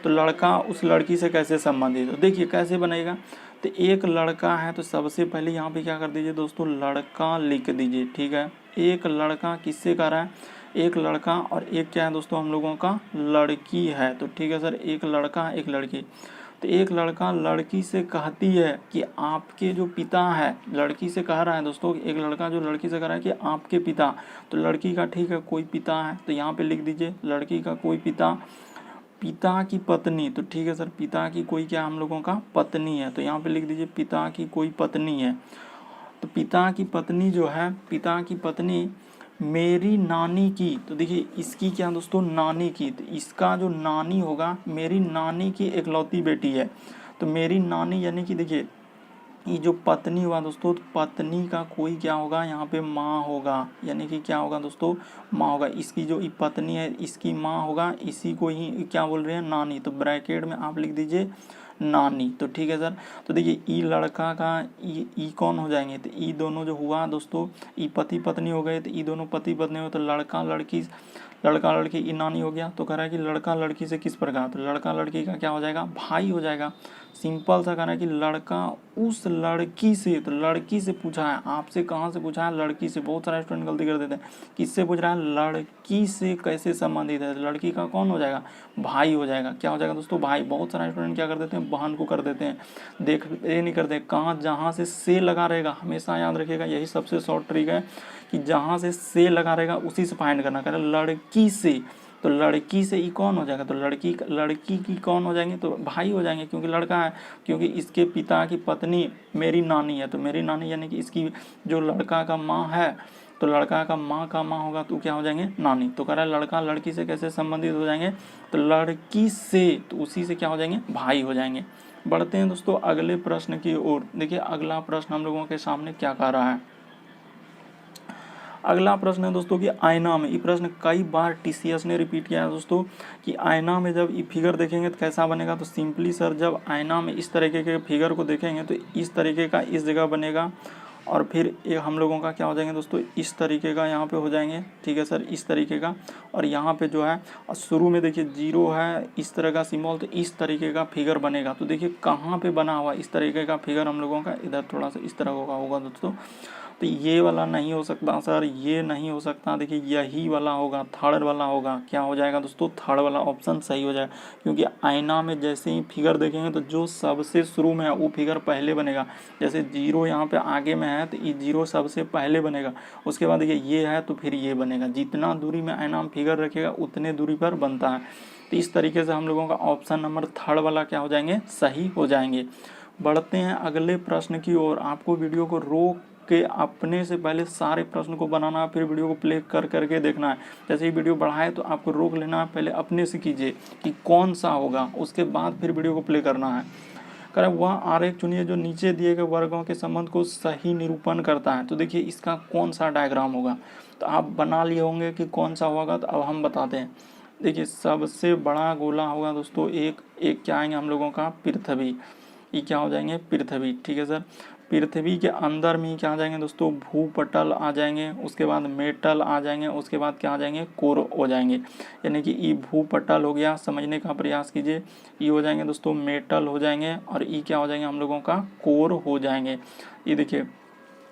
तो लड़का उस लड़की से कैसे संबंधित है। तो देखिए कैसे बनेगा, तो एक लड़का है तो सबसे पहले यहाँ पे क्या कर दीजिए दोस्तों, लड़का लिख दीजिए। ठीक है, एक लड़का किससे कह रहा है, एक लड़का, और एक क्या है दोस्तों हम लोगों का लड़की है। तो ठीक है सर, एक लड़का एक लड़की। तो एक लड़का लड़की से कहती है कि आपके जो पिता है, लड़की से कह रहा है दोस्तों, एक लड़का जो लड़की से कह रहा है कि आपके पिता, तो लड़की का ठीक है कोई पिता है, तो यहाँ पे लिख दीजिए लड़की का कोई पिता, पिता की पत्नी। तो ठीक है सर, पिता की कोई क्या हम लोगों का पत्नी है, तो यहाँ पे लिख दीजिए पिता की कोई पत्नी है। तो पिता की पत्नी जो है, पिता की पत्नी मेरी नानी की, तो देखिए इसकी क्या दोस्तों, नानी की। तो इसका जो नानी होगा, मेरी नानी की इकलौती बेटी है। तो मेरी नानी यानी कि देखिए ये जो पत्नी हुआ दोस्तों, तो पत्नी का कोई क्या होगा यहाँ पे, माँ होगा, यानी कि क्या होगा दोस्तों, माँ होगा। इसकी जो पत्नी है इसकी माँ होगा, इसी को ही क्या बोल रहे हैं, नानी। तो ब्रैकेट में आप लिख दीजिए नानी। तो ठीक है सर, तो देखिए ई लड़का का ई कौन हो जाएंगे, तो ई दोनों जो हुआ दोस्तों, ई पति पत्नी हो गए, तो ई दोनों पति पत्नी हो, तो लड़का लड़की ई नानी हो गया। तो कह रहा है कि लड़का लड़की से किस प्रकार, तो लड़का लड़की का क्या हो जाएगा, भाई हो जाएगा। सिंपल सा कहना है कि लड़का उस लड़की से, तो लड़की से पूछा है, आपसे कहाँ से पूछा है, लड़की से। बहुत सारे स्टूडेंट गलती कर देते हैं, किससे पूछ रहा है, लड़की से कैसे संबंधित है, लड़की का कौन हो जाएगा, भाई हो जाएगा। क्या हो जाएगा दोस्तों, भाई। बहुत सारे स्टूडेंट क्या कर देते हैं, बहन को कर देते हैं, देख ये नहीं करते। कहाँ, जहाँ से लगा रहेगा, हमेशा याद रखिएगा, यही सबसे शॉर्ट ट्रिक है कि जहाँ से लगा रहेगा उसी से फाइंड करना। कह रहा लड़की से, तो लड़की से ई कौन हो जाएगा, तो लड़की की कौन हो जाएंगे, तो भाई हो जाएंगे, क्योंकि लड़का है, क्योंकि इसके पिता की पत्नी मेरी नानी है। तो मेरी नानी यानी कि इसकी जो लड़का का माँ है, तो लड़का का माँ होगा, तो क्या हो जाएंगे, नानी। तो कह रहा है लड़का लड़की से कैसे संबंधित हो जाएंगे, तो लड़की से, तो उसी से क्या हो जाएंगे, भाई हो जाएंगे। बढ़ते हैं दोस्तों अगले प्रश्न की ओर। देखिए अगला प्रश्न हम लोगों के सामने क्या कह रहा है। अगला प्रश्न है दोस्तों कि आईना में, ये प्रश्न कई बार टीसीएस ने रिपीट किया है दोस्तों, कि आईना में जब ये फिगर देखेंगे तो कैसा बनेगा। तो सिंपली सर, जब आईना में इस तरीके के फिगर को देखेंगे तो इस तरीके का इस जगह बनेगा, और फिर ये हम लोगों का क्या हो जाएंगे दोस्तों, इस तरीके का यहाँ पे हो जाएंगे। ठीक है सर, इस तरीके का, और यहाँ पे जो है और शुरू में देखिए 0 है, इस तरह का सिंबल, तो इस तरीके का फिगर बनेगा। तो देखिए कहाँ पे बना हुआ इस तरीके का फिगर हम लोगों का, इधर थोड़ा सा इस तरह होगा दोस्तों। तो ये वाला नहीं हो सकता सर, ये नहीं हो सकता। देखिए यही वाला होगा, थर्ड वाला होगा। क्या हो जाएगा दोस्तों, थर्ड वाला ऑप्शन सही हो जाएगा, क्योंकि आईना में जैसे ही फिगर देखेंगे तो जो सबसे शुरू में है वो फिगर पहले बनेगा। जैसे 0 यहाँ पे आगे में है तो ये 0 सबसे पहले बनेगा, उसके बाद देखिए ये है तो फिर ये बनेगा। जितना दूरी में आईना में फिगर रखेगा उतने दूरी पर बनता है। तो इस तरीके से हम लोगों का ऑप्शन नंबर थर्ड वाला क्या हो जाएंगे, सही हो जाएंगे। बढ़ते हैं अगले प्रश्न की ओर। आपको वीडियो को रोक के अपने से पहले सारे प्रश्न को बनाना है, फिर वीडियो को प्ले कर करके देखना है। जैसे ही वीडियो बढ़ाए तो आपको रोक लेना है, पहले अपने से कीजिए कि कौन सा होगा, उसके बाद फिर वीडियो को प्ले करना है। करें वह आरेख चुनिए जो नीचे दिए गए वर्गों के संबंध को सही निरूपण करता है। तो देखिए इसका कौन सा डायग्राम होगा, तो आप बना लिए होंगे कि कौन सा होगा, तो अब हम बताते हैं। देखिए सबसे बड़ा गोला होगा दोस्तों एक क्या आएंगे हम लोगों का, पृथ्वी। ये क्या हो जाएंगे, पृथ्वी। ठीक है सर। पृथ्वी के अंदर में क्या आ जाएंगे दोस्तों, भूपटल आ जाएंगे, उसके बाद मेटल आ जाएंगे, उसके बाद क्या आ जाएंगे, कोर हो जाएंगे। यानी कि ई भूपटल हो गया, समझने का प्रयास कीजिए। ई हो जाएंगे दोस्तों मेटल हो जाएंगे, और ई क्या हो जाएंगे हम लोगों का, कोर हो जाएंगे। ये देखिए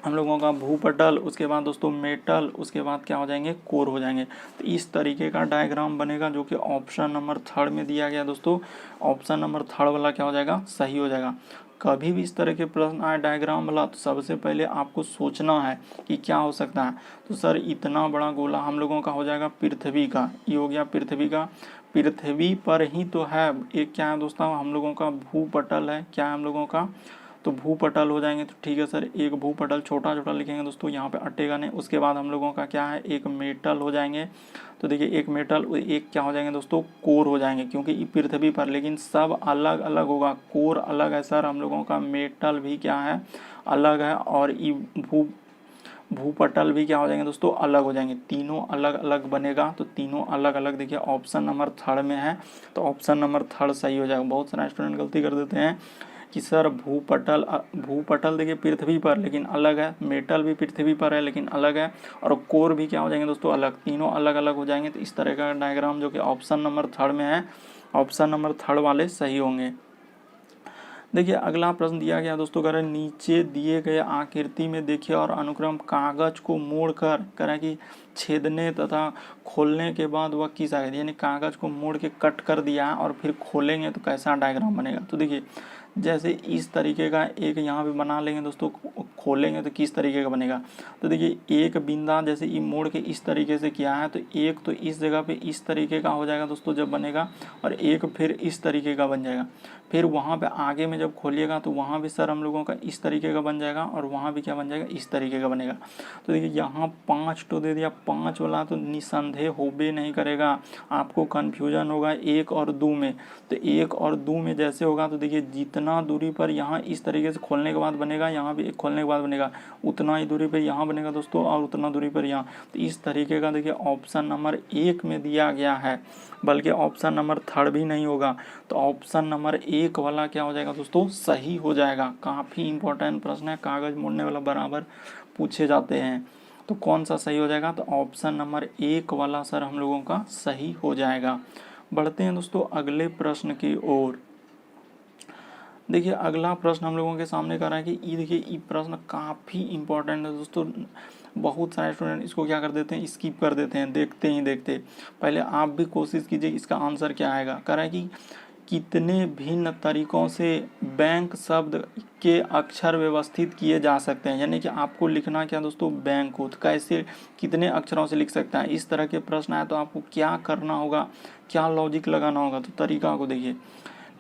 हम लोगों का भूपटल, उसके बाद दोस्तों मेटल, उसके बाद क्या हो जाएंगे, कोर हो जाएंगे। तो इस तरीके का डायग्राम बनेगा जो कि ऑप्शन नंबर थर्ड में दिया गया दोस्तों। ऑप्शन नंबर थर्ड वाला क्या हो जाएगा, सही हो जाएगा। कभी भी इस तरह के प्रश्न आए डायग्राम वाला तो सबसे पहले आपको सोचना है कि क्या हो सकता है। तो सर इतना बड़ा गोला हम लोगों का हो जाएगा पृथ्वी का, ये हो गया पृथ्वी का। पृथ्वी पर ही तो है, एक क्या है दोस्तों हम लोगों का भूपटल है, क्या है हम लोगों का, तो भूपटल हो जाएंगे। तो ठीक है सर, एक भूपटल छोटा छोटा लिखेंगे दोस्तों, यहाँ पे अटेगा नहीं। उसके बाद हम लोगों का क्या है, एक मेटल हो जाएंगे। तो देखिए एक मेटल, एक क्या हो जाएंगे दोस्तों, कोर हो जाएंगे, क्योंकि ये पृथ्वी पर, लेकिन सब अलग अलग होगा। कोर अलग है सर हम लोगों का, मेटल भी क्या है, अलग है, और ये भूपटल भी क्या हो जाएंगे दोस्तों, अलग हो जाएंगे। तीनों अलग अलग बनेगा, तो तीनों अलग अलग देखिए ऑप्शन नंबर थर्ड में है, तो ऑप्शन नंबर थर्ड सही हो जाएगा। बहुत सारे स्टूडेंट गलती कर देते हैं कि सर भूपटल देखिए पृथ्वी पर लेकिन अलग है, मेटल भी पृथ्वी पर है लेकिन अलग है, और कोर भी क्या हो जाएंगे दोस्तों, अलग। तीनों अलग अलग हो जाएंगे। तो इस तरह का डायग्राम जो कि ऑप्शन नंबर थर्ड में है, ऑप्शन नंबर थर्ड वाले सही होंगे। देखिए अगला प्रश्न दिया गया दोस्तों, कह रहे नीचे दिए गए आकृति में देखिए और अनुक्रम कागज को मोड़कर, कह रहे कि छेदने तथा खोलने के बाद वह किस आकृति, यानी कागज को मोड़ के कट कर दिया और फिर खोलेंगे तो कैसा डायग्राम बनेगा। तो देखिए जैसे इस तरीके का एक यहाँ पे बना लेंगे दोस्तों, खोलेंगे तो किस तरीके का बनेगा। तो देखिए एक बिंदा जैसे ये मोड़ के इस तरीके से किया है, तो एक तो इस जगह पे इस तरीके का हो जाएगा दोस्तों जब बनेगा, और एक फिर इस तरीके का बन जाएगा। फिर वहाँ पे आगे में जब खोलिएगा तो वहाँ भी सर हम लोगों का इस तरीके का बन जाएगा, और वहाँ भी क्या बन जाएगा, इस तरीके का बनेगा। तो देखिए यहाँ 5 तो दे दिया, 5 वाला तो निसंदेह होबे नहीं करेगा, आपको कन्फ्यूजन होगा 1 और 2 में। तो 1 और 2 में जैसे होगा तो देखिए जितना दूरी पर यहाँ इस तरीके से खोलने के बाद बनेगा, यहाँ भी एक खोलने के बाद बनेगा, उतना ही दूरी पर यहाँ बनेगा दोस्तों, और उतना दूरी पर यहाँ। तो इस तरीके का देखिए ऑप्शन नंबर 1 में दिया गया है, बल्कि ऑप्शन नंबर थर्ड भी नहीं होगा। तो ऑप्शन नंबर 1 वाला क्या हो जाएगा दोस्तों, सही हो जाएगा। काफ़ी इंपॉर्टेंट प्रश्न है, कागज मोड़ने वाला बराबर पूछे जाते हैं। तो कौन सा सही हो जाएगा, तो ऑप्शन नंबर 1 वाला सर हम लोगों का सही हो जाएगा। बढ़ते हैं दोस्तों अगले प्रश्न की ओर। देखिए अगला प्रश्न हम लोगों के सामने कर रहा है कि ये देखिए ये प्रश्न काफ़ी इंपॉर्टेंट है दोस्तों। बहुत सारे स्टूडेंट इसको क्या कर देते हैं, स्किप कर देते हैं देखते ही देखते। पहले आप भी कोशिश कीजिए इसका आंसर क्या आएगा। कह रहा है कि कितने भिन्न तरीकों से बैंक शब्द के अक्षर व्यवस्थित किए जा सकते हैं, यानी कि आपको लिखना क्या दोस्तों, बैंक को तो कैसे कितने अक्षरों से लिख सकता है। इस तरह के प्रश्न आए तो आपको क्या करना होगा, क्या लॉजिक लगाना होगा। तो तरीका को देखिए,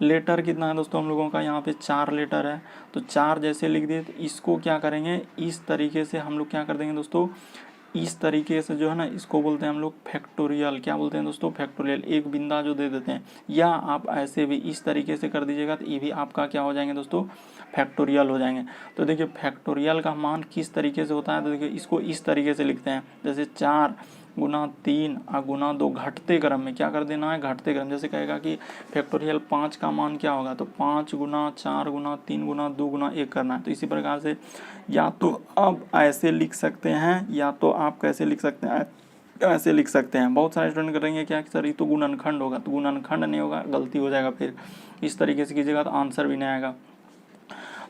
लेटर कितना है दोस्तों हम लोगों का, यहाँ पे 4 लेटर है, तो 4 जैसे लिख दिए। तो इसको क्या करेंगे, इस तरीके से हम लोग क्या कर देंगे दोस्तों, इस तरीके से जो है ना, इसको बोलते हैं हम लोग फैक्टोरियल। क्या बोलते हैं दोस्तों, फैक्टोरियल। एक बिंदा जो दे देते हैं, या आप ऐसे भी इस तरीके से कर दीजिएगा तो ये भी आपका क्या हो जाएंगे दोस्तों, फैक्टोरियल हो जाएंगे। तो देखिए फैक्टोरियल का मान किस तरीके से होता है, तो देखिए इसको इस तरीके से लिखते हैं, जैसे 4 गुना 3 और गुना 2 घटते क्रम में क्या कर देना है, घटते क्रम। जैसे कहेगा कि फैक्टोरियल 5 का मान क्या होगा, तो 5 गुना 4 गुना 3 गुना 2 गुना 1 करना है। तो इसी प्रकार से या तो आप ऐसे लिख सकते हैं, या तो आप कैसे लिख सकते हैं, ऐसे लिख सकते हैं। बहुत सारे स्टूडेंट करेंगे क्या कि सर ये तो गुणनखंड होगा, तो गुणनखंड नहीं होगा, गलती हो जाएगा। फिर इस तरीके से कीजिएगा तो आंसर भी नहीं आएगा।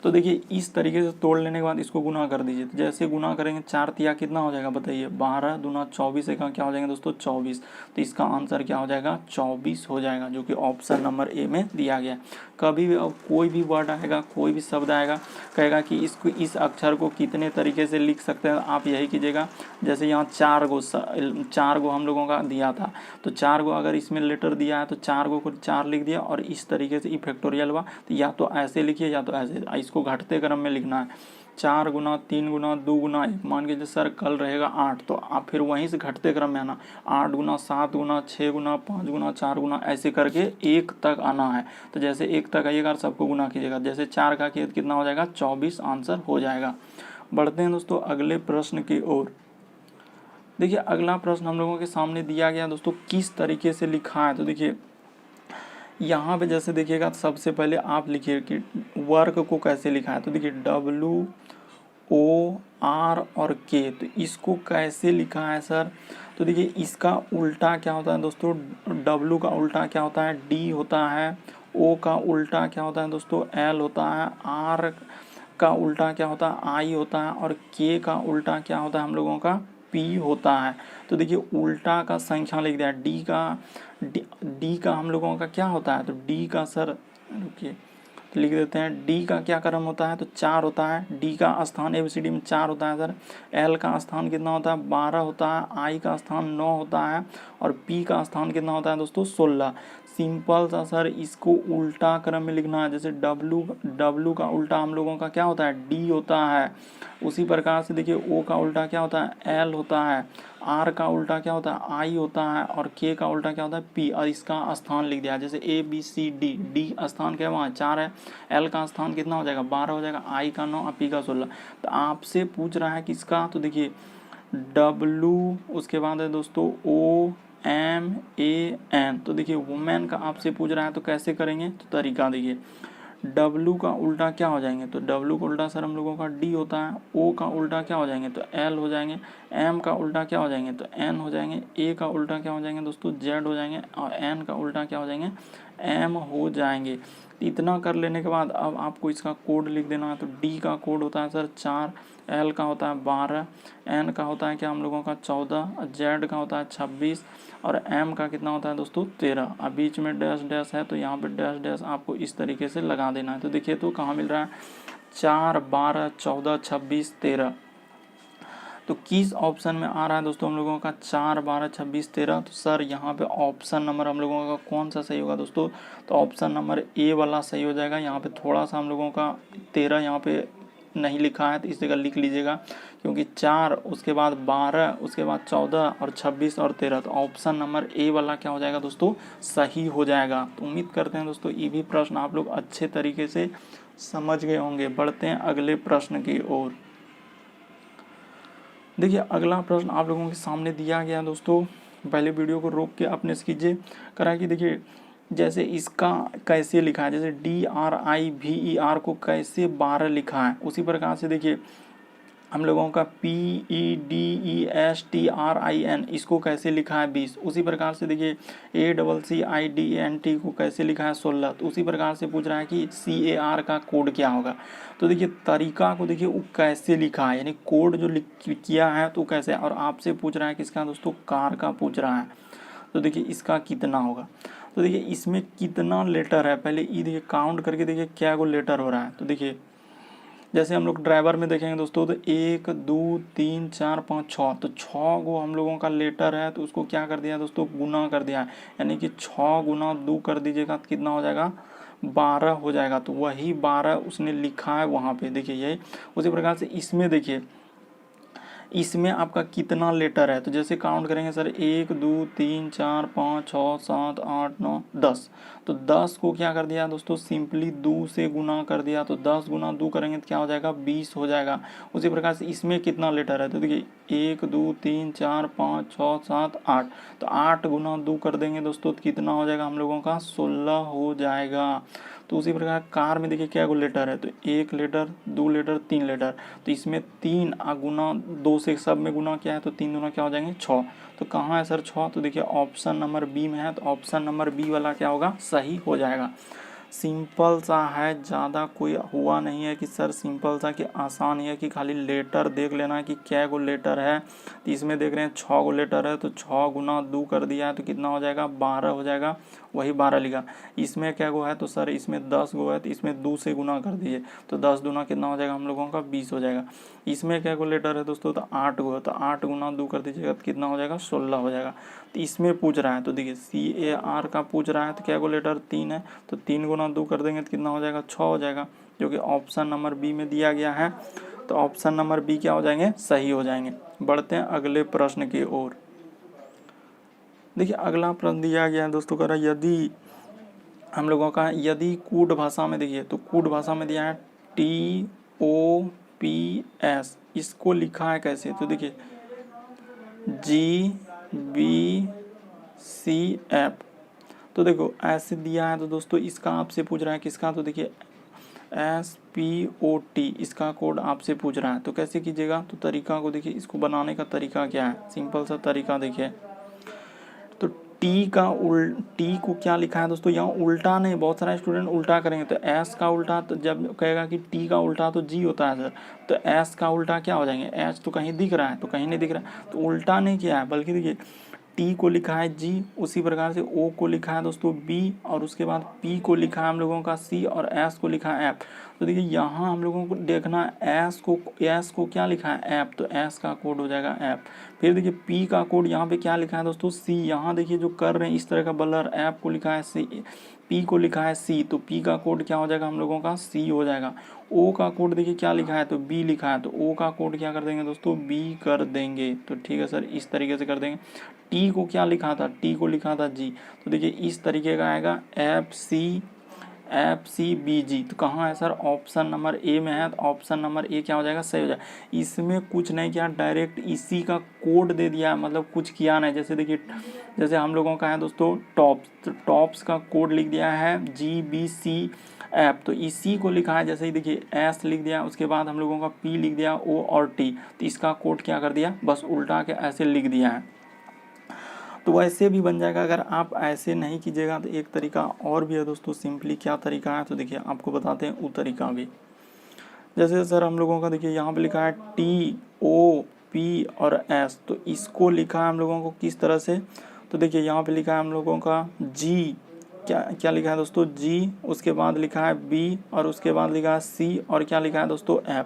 तो देखिए इस तरीके से तोड़ लेने के बाद इसको गुना कर दीजिए। तो जैसे गुना करेंगे 4 तिया कितना हो जाएगा बताइए, 12 दूना 24 का क्या हो जाएगा दोस्तों 24। तो इसका आंसर क्या हो जाएगा 24 हो जाएगा, जो कि ऑप्शन नंबर ए में दिया गया। कभी भी कोई भी वर्ड आएगा, कोई भी शब्द आएगा, कहेगा कि इसको इस अक्षर को कितने तरीके से लिख सकते हैं, आप यही कीजिएगा। जैसे यहाँ 4 गो हम लोगों का दिया था, तो 4 गो अगर इसमें लेटर दिया है तो 4 गो को 4 लिख दिया, और इस तरीके से फैक्टोरियल हुआ। तो या तो ऐसे लिखिए या तो ऐसे, इसको घटते क्रम में लिखना है। 4 गुना 3 गुना 2 गुना 1, मान के सर कल रहेगा 8, तो आप फिर वहीं से घटते क्रम में आना, 8 गुना 7 गुना 6 गुना 5 गुना 4 गुना ऐसे करके 1 तक आना है। तो जैसे 1 तक आइएगा और सबको गुना कीजिएगा, जैसे 4 का किया कितना हो जाएगा 24 आंसर हो जाएगा। बढ़ते हैं दोस्तों अगले प्रश्न की ओर। देखिए अगला प्रश्न हम लोगों के सामने दिया गया दोस्तों, किस तरीके से लिखा है। तो देखिए यहाँ पे जैसे देखिएगा, सबसे पहले आप लिखिए कि वर्क को कैसे लिखा है। तो देखिए WOR और K, तो इसको कैसे लिखा है सर। तो देखिए इसका उल्टा क्या होता है दोस्तों, W का उल्टा क्या होता है D होता है, O का उल्टा क्या होता है दोस्तों L होता है, R का उल्टा क्या होता है I होता है, और K का उल्टा क्या होता है हम लोगों का P होता है। तो देखिए उल्टा का संख्या लिख दिया, D का हम लोगों का क्या होता है, तो D का सर रुकिए तो लिख देते हैं, D का क्या क्रम होता है तो 4 होता है, D का स्थान ABCD में 4 होता है सर। L का स्थान कितना होता है 12 होता है, I का स्थान 9 होता है, और P का स्थान कितना होता है दोस्तों 16। सिंपल सा सर इसको उल्टा क्रम में लिखना है। जैसे W का उल्टा हम लोगों का क्या होता है D होता है, उसी प्रकार से देखिए O का उल्टा क्या होता है L होता है, R का उल्टा क्या होता है I होता है, और K का उल्टा क्या होता है P, और इसका स्थान लिख दिया। जैसे ABCD, D स्थान क्या है वहाँ 4 है, L का स्थान कितना हो जाएगा 12 हो जाएगा, I का 9 और P का 16। तो आपसे पूछ रहा है किसका, तो देखिए W, उसके बाद है दोस्तों OMAN। तो देखिए वुमेन का आपसे पूछ रहा है, तो कैसे करेंगे, तो तरीका देखिए। W का उल्टा क्या हो जाएंगे, तो W का उल्टा सर हम लोगों का D होता है, O का उल्टा क्या हो जाएंगे तो L हो जाएंगे, M का उल्टा क्या हो जाएंगे तो N हो जाएंगे, A का उल्टा क्या हो जाएंगे दोस्तों Z हो जाएंगे, और N का उल्टा क्या हो जाएंगे M हो जाएंगे। इतना कर लेने के बाद अब आपको इसका कोड लिख देना है। तो D का कोड होता है सर 4, L का होता है 12, N का होता है क्या हम लोगों का 14, Z का होता है 26, और M का कितना होता है दोस्तों 13। अब बीच में डैश डैश है, तो यहाँ पे डैश डैश आपको इस तरीके से लगा देना है। तो देखिए तो कहाँ मिल रहा है 4, 12, 14, 26, 13। तो किस ऑप्शन में आ रहा है दोस्तों हम लोगों का 4, 12, 26, 13। तो सर यहाँ पे ऑप्शन नंबर हम लोगों का कौन सा सही होगा दोस्तों, तो ऑप्शन नंबर ए वाला सही हो जाएगा। यहाँ पे थोड़ा सा हम लोगों का 13 यहाँ पे नहीं लिखा है, तो इस जगह लिख लीजिएगा, क्योंकि 4 उसके बाद 12 उसके बाद 14 और 26 और 13। तो ऑप्शन नंबर ए वाला क्या हो जाएगा दोस्तों सही हो जाएगा। तो उम्मीद करते हैं दोस्तों ये भी प्रश्न आप लोग अच्छे तरीके से समझ गए होंगे। बढ़ते हैं अगले प्रश्न की ओर। देखिए अगला प्रश्न आप लोगों के सामने दिया गया दोस्तों, पहले वीडियो को रोक के अपने से कीजिए करा कि देखिए जैसे इसका कैसे लिखा है, जैसे DRIVER को कैसे 12 लिखा है, उसी प्रकार से देखिए हम लोगों का PEDESTRIN इसको कैसे लिखा है 20। उसी प्रकार से देखिए ACCIDENT को कैसे लिखा है 16। तो उसी प्रकार से पूछ रहा है कि CAR का कोड क्या होगा। तो देखिए तरीका को देखिए वो कैसे लिखा है, यानी कोड जो किया है तो कैसे, और आपसे पूछ रहा है किसका दोस्तों कार का पूछ रहा है। तो देखिए इसका कितना होगा, तो देखिए इसमें कितना लेटर है, पहले ये देखिए काउंट करके देखिए क्या को लेटर हो रहा है। तो देखिए जैसे हम लोग ड्राइवर में देखेंगे दोस्तों, तो 1 2 3 4 5 6, तो 6 गो हम लोगों का लेटर है, तो उसको क्या कर दिया दोस्तों गुना कर दिया है, यानी कि 6 गुना 2 कर दीजिएगा तो कितना हो जाएगा 12 हो जाएगा। तो वही 12 उसने लिखा है वहाँ पे, देखिए यही। उसी प्रकार से इसमें देखिए इसमें आपका कितना लेटर है, तो जैसे काउंट करेंगे सर 1 2 3 4 5 6 7 8 9 10। तो 10 को क्या कर दिया दोस्तों सिंपली 2 से गुना कर दिया, तो 10 गुना 2 करेंगे तो क्या हो जाएगा 20 हो जाएगा। उसी प्रकार से इसमें कितना लेटर है, तो देखिए 1 2 3 4 5 6 7 8, तो 8 गुना 2 कर देंगे दोस्तों तो कितना हो जाएगा हम लोगों का 16 हो जाएगा। तो उसी प्रकार कार में देखिए क्या लेटर है, तो 1 लेटर 2 लेटर 3 लेटर, तो इसमें 3 गुना 2 से सब में गुना क्या है, तो 3 गुना क्या हो जाएंगे 6। तो कहाँ है सर 6, तो देखिए ऑप्शन नंबर बी में है, तो ऑप्शन नंबर बी वाला क्या होगा सही हो जाएगा। सिंपल सा है, ज़्यादा कोई हुआ नहीं है कि सर सिंपल सा कि आसान ही है कि खाली लेटर देख लेना है कि क्या गो लेटर है। तो इसमें देख रहे हैं 6 गो लेटर है, तो 6 गुना 2 कर दिया है तो कितना हो जाएगा 12 हो जाएगा, वही 12 लिखा। इसमें क्या गो है तो सर इसमें 10 गो है, तो इसमें 2 से गुना कर दीजिए तो 10 दूना कितना हो जाएगा हम लोगों का 20 हो जाएगा। इसमें क्या गो लेटर है दोस्तों तो 8 गो है, तो 8 गुना 2 कर दीजिएगा तो कितना हो जाएगा 16 हो जाएगा। तो इसमें पूछ रहा है तो देखिए CAR का पूछ रहा है तो क्या गो लेटर 3 है, तो 3 गुना 2 कर देंगे तो कितना हो जाएगा 6 हो जाएगा, जो कि ऑप्शन नंबर बी में दिया गया है। तो ऑप्शन नंबर बी क्या हो जाएंगे, सही हो जाएंगे। बढ़ते हैं अगले प्रश्न की ओर। देखिए अगला प्रश्न दिया गया है दोस्तों कह रहा है यदि हम लोगों का यदि कूट भाषा में देखिए तो कूट भाषा में दिया है TOPS, इसको लिखा है कैसे, तो देखिए GBCF, तो देखो ऐसे दिया है। तो दोस्तों इसका आपसे पूछ रहा है किसका, तो देखिए SPOT इसका कोड आपसे पूछ रहा है। तो कैसे कीजिएगा, तो तरीका को देखिए, इसको बनाने का तरीका क्या है, सिंपल सा तरीका देखिए। तो टी को क्या लिखा है दोस्तों, यहाँ उल्टा नहीं, बहुत सारे स्टूडेंट उल्टा करेंगे। तो एस का उल्टा, तो जब कहेगा कि टी का उल्टा तो जी होता है सर, तो एस का उल्टा क्या हो जाएंगे, एच तो कहीं दिख रहा है तो कहीं नहीं दिख रहा है, तो उल्टा नहीं किया है, बल्कि देखिए टी को लिखा है जी, उसी प्रकार से ओ को लिखा है दोस्तों बी, और उसके बाद पी को लिखा है हम लोगों का सी, और एस को लिखा है एफ। तो देखिए यहाँ हम लोगों को देखना एस को क्या लिखा है एफ, तो एस का कोड हो जाएगा एफ। फिर देखिए पी का कोड यहाँ पे क्या लिखा है दोस्तों सी, यहाँ देखिए जो कर रहे हैं इस तरह का बलर, एफ को लिखा है सी, पी को लिखा है सी, तो पी का कोड क्या हो जाएगा हम लोगों का सी हो जाएगा। ओ का कोड देखिए क्या लिखा है, तो बी लिखा है, तो ओ का कोड क्या कर देंगे दोस्तों बी कर देंगे। तो ठीक है सर, इस तरीके से कर देंगे। टी को क्या लिखा था, टी को लिखा था जी, तो देखिए इस तरीके का आएगा FCBG। तो कहाँ है सर, ऑप्शन नंबर ए में है, तो ऑप्शन नंबर ए क्या हो जाएगा सही हो जाएगा। इसमें कुछ नहीं किया, डायरेक्ट इसी का कोड दे दिया, मतलब कुछ किया नहीं। जैसे देखिए जैसे हम लोगों का है दोस्तों टॉप्स, तो टॉप्स का कोड लिख दिया है GBCF, तो इसी को लिखा है। जैसे ही देखिए एस लिख दिया, उसके बाद हम लोगों का पी लिख दिया, ओ और टी, तो इसका कोड क्या कर दिया, बस उल्टा के ऐसे लिख दिया है। तो वैसे भी बन जाएगा। अगर आप ऐसे नहीं कीजिएगा तो एक तरीका और भी है दोस्तों, सिंपली क्या तरीका है, तो देखिए आपको बताते हैं वो तरीका भी। जैसे सर हम लोगों का देखिए यहाँ पे लिखा है TOP और S, तो इसको लिखा है हम लोगों को किस तरह से, तो देखिए यहाँ पे लिखा है हम लोगों का G, क्या लिखा है दोस्तों जी, उसके बाद लिखा है बी, और उसके बाद लिखा है सी, और क्या लिखा है दोस्तों एफ।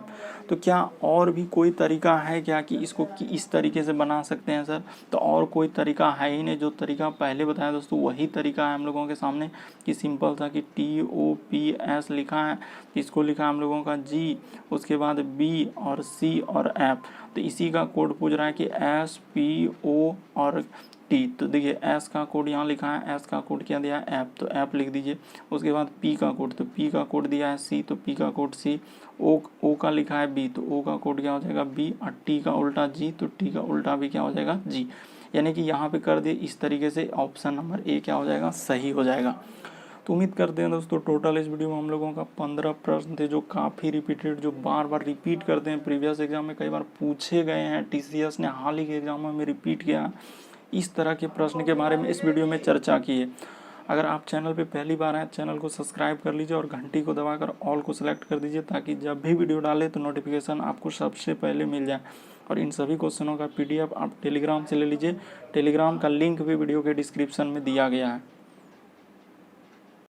तो क्या और भी कोई तरीका है क्या कि इसको इस तरीके से बना सकते हैं सर, तो और कोई तरीका है ही नहीं। जो तरीका पहले बताया दोस्तों वही तरीका है हम लोगों के सामने, कि सिंपल था कि TOPS लिखा है, इसको लिखा है हम लोगों का जी, उसके बाद बी और सी और एफ। तो इसी का कोड पूछ रहा है कि SPO और टी, तो देखिए एस का कोड यहाँ लिखा है, एस का कोड क्या दिया है एफ, तो एफ लिख दीजिए। उसके बाद पी का कोड, तो पी का कोड दिया है सी, तो पी का कोड सी। ओ का लिखा है बी, तो ओ का कोड क्या हो जाएगा बी, और टी का उल्टा जी, तो टी का उल्टा भी क्या हो जाएगा जी। यानी कि यहाँ पे कर दिए इस तरीके से, ऑप्शन नंबर ए क्या हो जाएगा सही हो जाएगा। तो उम्मीद करते हैं दोस्तों टोटल इस वीडियो में हम लोगों का 15 प्रश्न थे, जो काफ़ी रिपीटेड, जो बार बार रिपीट करते हैं, प्रीवियस एग्जाम में कई बार पूछे गए हैं, TCS ने हाल ही के एग्जामों में रिपीट किया। इस तरह के प्रश्न के बारे में इस वीडियो में चर्चा की है। अगर आप चैनल पे पहली बार आए, चैनल को सब्सक्राइब कर लीजिए और घंटी को दबाकर ऑल को सिलेक्ट कर दीजिए, ताकि जब भी वीडियो डाले तो नोटिफिकेशन आपको सबसे पहले मिल जाए। और इन सभी क्वेश्चनों का PDF आप टेलीग्राम से ले लीजिए, टेलीग्राम का लिंक भी वीडियो के डिस्क्रिप्शन में दिया गया है।